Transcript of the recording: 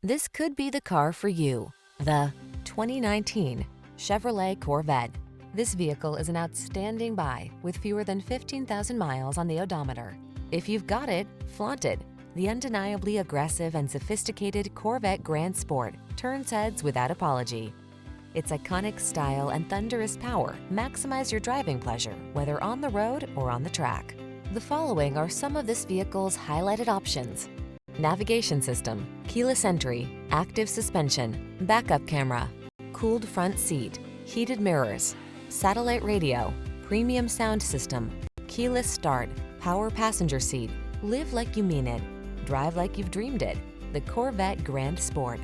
This could be the car for you. The 2019 Chevrolet Corvette. This vehicle is an outstanding buy with fewer than 15,000 miles on the odometer. If you've got it, flaunt it. The undeniably aggressive and sophisticated Corvette Grand Sport turns heads without apology. Its iconic style and thunderous power maximize your driving pleasure, whether on the road or on the track. The following are some of this vehicle's highlighted options: navigation system, keyless entry, active suspension, backup camera, cooled front seat, heated mirrors, satellite radio, premium sound system, keyless start, power passenger seat. Live like you mean it. Drive like you've dreamed it. The Corvette Grand Sport.